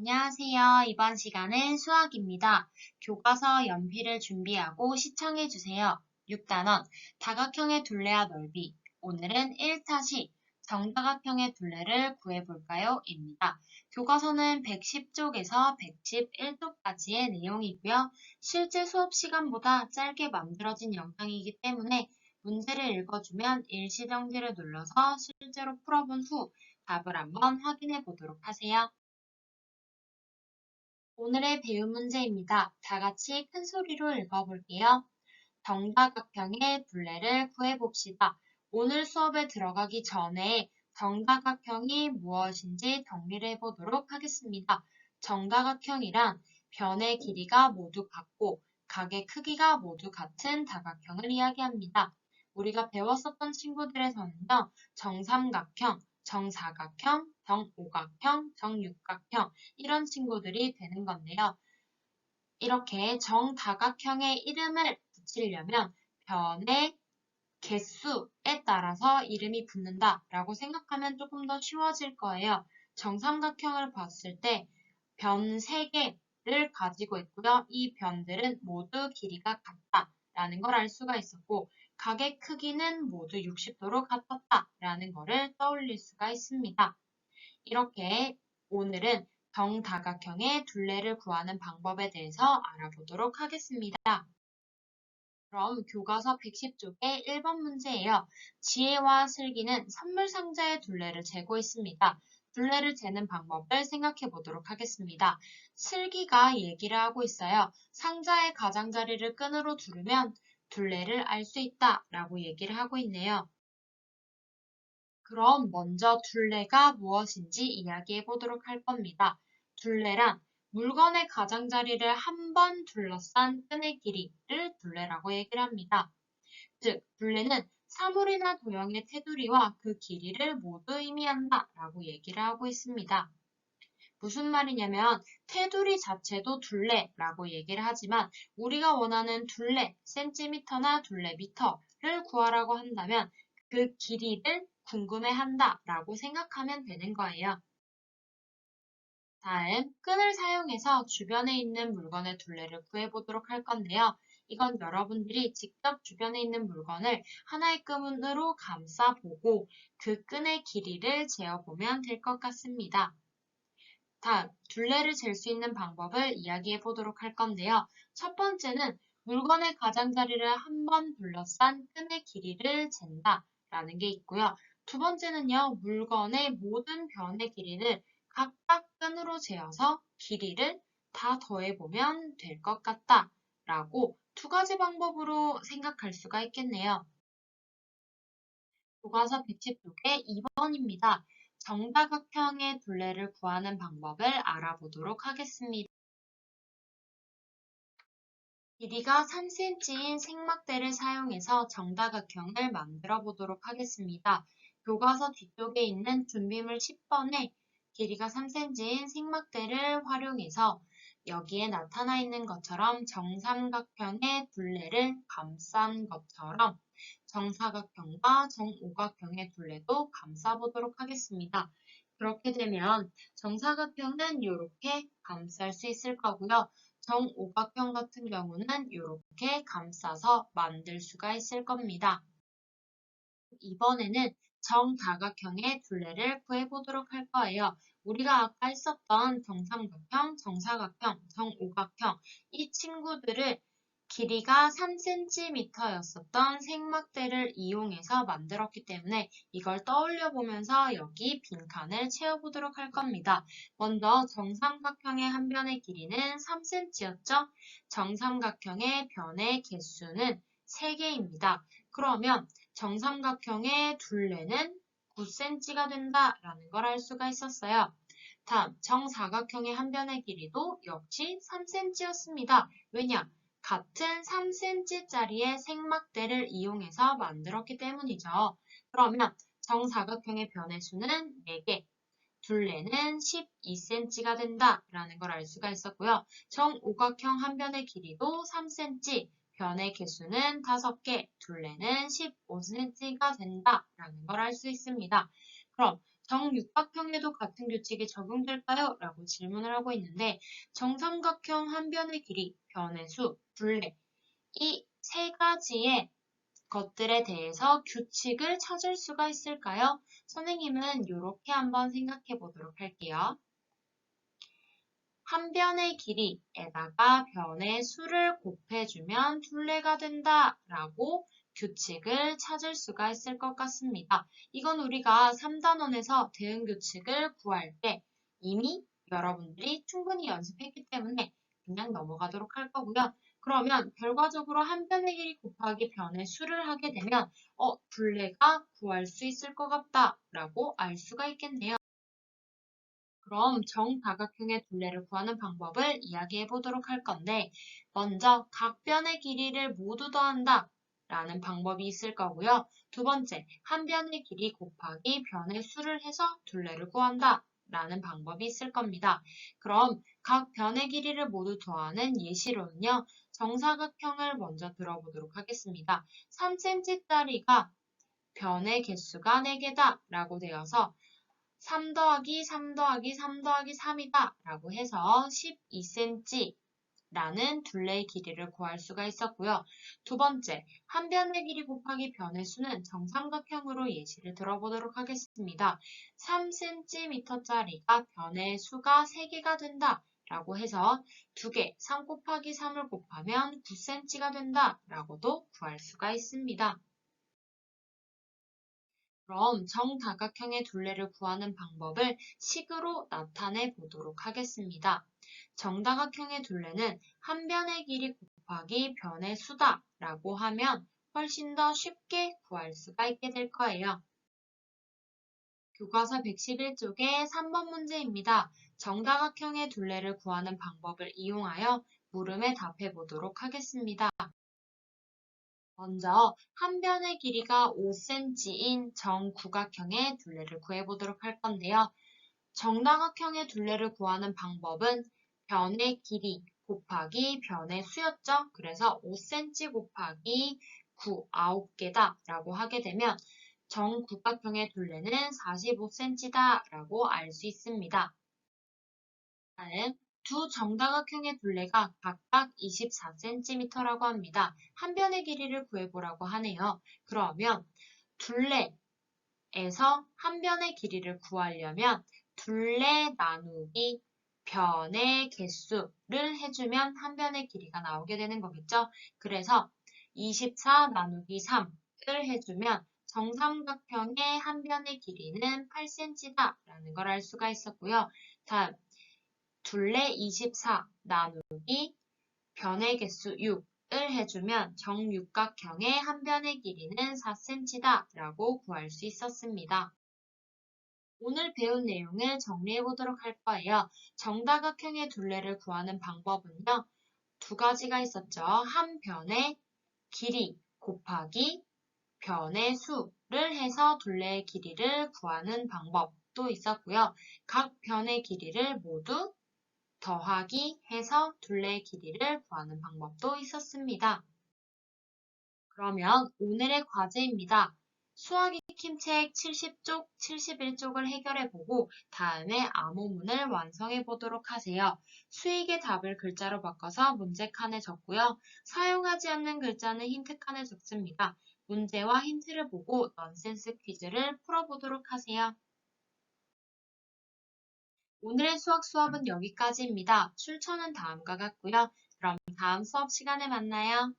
안녕하세요. 이번 시간은 수학입니다. 교과서 연필을 준비하고 시청해주세요. 6단원 다각형의 둘레와 넓이. 오늘은 1타시 정다각형의 둘레를 구해볼까요? 입니다. 교과서는 110쪽에서 111쪽까지의 내용이고요. 실제 수업 시간보다 짧게 만들어진 영상이기 때문에 문제를 읽어주면 일시정지를 눌러서 실제로 풀어본 후 답을 한번 확인해 보도록 하세요. 오늘의 배운 문제입니다. 다 같이 큰 소리로 읽어볼게요. 정다각형의 둘레를 구해봅시다. 오늘 수업에 들어가기 전에 정다각형이 무엇인지 정리를 해보도록 하겠습니다. 정다각형이란 변의 길이가 모두 같고 각의 크기가 모두 같은 다각형을 이야기합니다. 우리가 배웠었던 친구들에서는요, 정삼각형, 정사각형, 정오각형, 정육각형 이런 친구들이 되는 건데요. 이렇게 정다각형의 이름을 붙이려면 변의 개수에 따라서 이름이 붙는다라고 생각하면 조금 더 쉬워질 거예요. 정삼각형을 봤을 때 변 3개를 가지고 있고요. 이 변들은 모두 길이가 같다라는 걸 알 수가 있었고 각의 크기는 모두 60도로 같았다라는 것을 떠올릴 수가 있습니다. 이렇게 오늘은 정다각형의 둘레를 구하는 방법에 대해서 알아보도록 하겠습니다. 그럼 교과서 110쪽의 1번 문제예요. 지혜와 슬기는 선물 상자의 둘레를 재고 있습니다. 둘레를 재는 방법을 생각해 보도록 하겠습니다. 슬기가 얘기를 하고 있어요. 상자의 가장자리를 끈으로 두르면 둘레를 알 수 있다 라고 얘기를 하고 있네요. 그럼 먼저 둘레가 무엇인지 이야기해 보도록 할 겁니다. 둘레란 물건의 가장자리를 한 번 둘러싼 끈의 길이를 둘레라고 얘기를 합니다. 즉, 둘레는 사물이나 도형의 테두리와 그 길이를 모두 의미한다 라고 얘기를 하고 있습니다. 무슨 말이냐면 테두리 자체도 둘레라고 얘기를 하지만 우리가 원하는 둘레 센티미터나 둘레 미터를 구하라고 한다면 그 길이를 궁금해한다 라고 생각하면 되는 거예요. 다음, 끈을 사용해서 주변에 있는 물건의 둘레를 구해보도록 할 건데요. 이건 여러분들이 직접 주변에 있는 물건을 하나의 끈으로 감싸보고 그 끈의 길이를 재어보면 될 것 같습니다. 다음, 둘레를 잴 수 있는 방법을 이야기해 보도록 할 건데요. 첫 번째는 물건의 가장자리를 한 번 둘러싼 끈의 길이를 잰다 라는 게 있고요. 두 번째는요, 물건의 모든 변의 길이를 각각 끈으로 재어서 길이를 다 더해보면 될 것 같다 라고 두 가지 방법으로 생각할 수가 있겠네요. 교과서 110쪽의 2번입니다. 정다각형의 둘레를 구하는 방법을 알아보도록 하겠습니다. 길이가 3cm인 생막대를 사용해서 정다각형을 만들어 보도록 하겠습니다. 교과서 뒤쪽에 있는 준비물 10번에 길이가 3cm인 생막대를 활용해서 여기에 나타나 있는 것처럼 정삼각형의 둘레를 감싼 것처럼 정사각형과 정오각형의 둘레도 감싸보도록 하겠습니다. 그렇게 되면 정사각형은 이렇게 감쌀 수 있을 거고요. 정오각형 같은 경우는 이렇게 감싸서 만들 수가 있을 겁니다. 이번에는 정다각형의 둘레를 구해보도록 할 거예요. 우리가 아까 했었던 정삼각형, 정사각형, 정오각형 이 친구들을 길이가 3cm였었던 생막대를 이용해서 만들었기 때문에 이걸 떠올려 보면서 여기 빈칸을 채워보도록 할 겁니다. 먼저 정삼각형의 한 변의 길이는 3cm였죠? 정삼각형의 변의 개수는 3개입니다. 그러면 정삼각형의 둘레는 9cm가 된다라는 걸 알 수가 있었어요. 다음, 정사각형의 한 변의 길이도 역시 3cm였습니다. 왜냐? 같은 3cm짜리의 생막대를 이용해서 만들었기 때문이죠. 그러면 정사각형의 변의 수는 4개, 둘레는 12cm가 된다라는 걸 알 수가 있었고요. 정오각형 한 변의 길이도 3cm, 변의 개수는 5개, 둘레는 15cm가 된다라는 걸 알 수 있습니다. 그럼 정육각형에도 같은 규칙이 적용될까요? 라고 질문을 하고 있는데 정삼각형 한 변의 길이, 변의 수, 둘레 이 세 가지의 것들에 대해서 규칙을 찾을 수가 있을까요? 선생님은 이렇게 한번 생각해 보도록 할게요. 한 변의 길이에다가 변의 수를 곱해주면 둘레가 된다 라고 규칙을 찾을 수가 있을 것 같습니다. 이건 우리가 3단원에서 대응 규칙을 구할 때 이미 여러분들이 충분히 연습했기 때문에 그냥 넘어가도록 할 거고요. 그러면 결과적으로 한 변의 길이 곱하기 변의 수를 하게 되면 둘레가 구할 수 있을 것 같다 라고 알 수가 있겠네요. 그럼 정다각형의 둘레를 구하는 방법을 이야기해 보도록 할 건데 먼저 각 변의 길이를 모두 더한다 라는 방법이 있을 거고요. 두 번째, 한 변의 길이 곱하기 변의 수를 해서 둘레를 구한다 라는 방법이 있을 겁니다. 그럼 각 변의 길이를 모두 더하는 예시로는요. 정사각형을 먼저 들어보도록 하겠습니다. 3cm짜리가 변의 개수가 4개다 라고 되어서 3 더하기 3 더하기 3 더하기 3이다 라고 해서 12cm 라는 둘레의 길이를 구할 수가 있었고요. 두 번째, 한 변의 길이 곱하기 변의 수는 정삼각형으로 예시를 들어보도록 하겠습니다. 3cm짜리가 변의 수가 3개가 된다 라고 해서 2개, 3 곱하기 3을 곱하면 9cm가 된다 라고도 구할 수가 있습니다. 그럼 정다각형의 둘레를 구하는 방법을 식으로 나타내 보도록 하겠습니다. 정다각형의 둘레는 한 변의 길이 곱하기 변의 수다 라고 하면 훨씬 더 쉽게 구할 수가 있게 될 거예요. 교과서 111쪽의 3번 문제입니다. 정다각형의 둘레를 구하는 방법을 이용하여 물음에 답해 보도록 하겠습니다. 먼저 한 변의 길이가 5cm인 정구각형의 둘레를 구해보도록 할 건데요. 정다각형의 둘레를 구하는 방법은 변의 길이 곱하기 변의 수였죠. 그래서 5cm 곱하기 9, 9개다 라고 하게 되면 정구각형의 둘레는 45cm다 라고 알 수 있습니다. 다음 두 정다각형의 둘레가 각각 24cm라고 합니다. 한 변의 길이를 구해보라고 하네요. 그러면 둘레에서 한 변의 길이를 구하려면 둘레 나누기 변의 개수를 해주면 한 변의 길이가 나오게 되는 거겠죠. 그래서 24 나누기 3을 해주면 정삼각형의 한 변의 길이는 8cm다 라는 걸 알 수가 있었고요. 다음 둘레 24 나누기 변의 개수 6을 해주면 정육각형의 한 변의 길이는 4cm다 라고 구할 수 있었습니다. 오늘 배운 내용을 정리해 보도록 할 거예요. 정다각형의 둘레를 구하는 방법은요. 두 가지가 있었죠. 한 변의 길이 곱하기 변의 수를 해서 둘레의 길이를 구하는 방법도 있었고요. 각 변의 길이를 모두 더하기 해서 둘레의 길이를 구하는 방법도 있었습니다. 그러면 오늘의 과제입니다. 수학 익힘책 70쪽, 71쪽을 해결해보고 다음에 암호문을 완성해보도록 하세요. 수익의 답을 글자로 바꿔서 문제 칸에 적고요. 사용하지 않는 글자는 힌트 칸에 적습니다. 문제와 힌트를 보고 넌센스 퀴즈를 풀어보도록 하세요. 오늘의 수업은 여기까지입니다. 출처는 다음과 같고요. 그럼 다음 수업 시간에 만나요.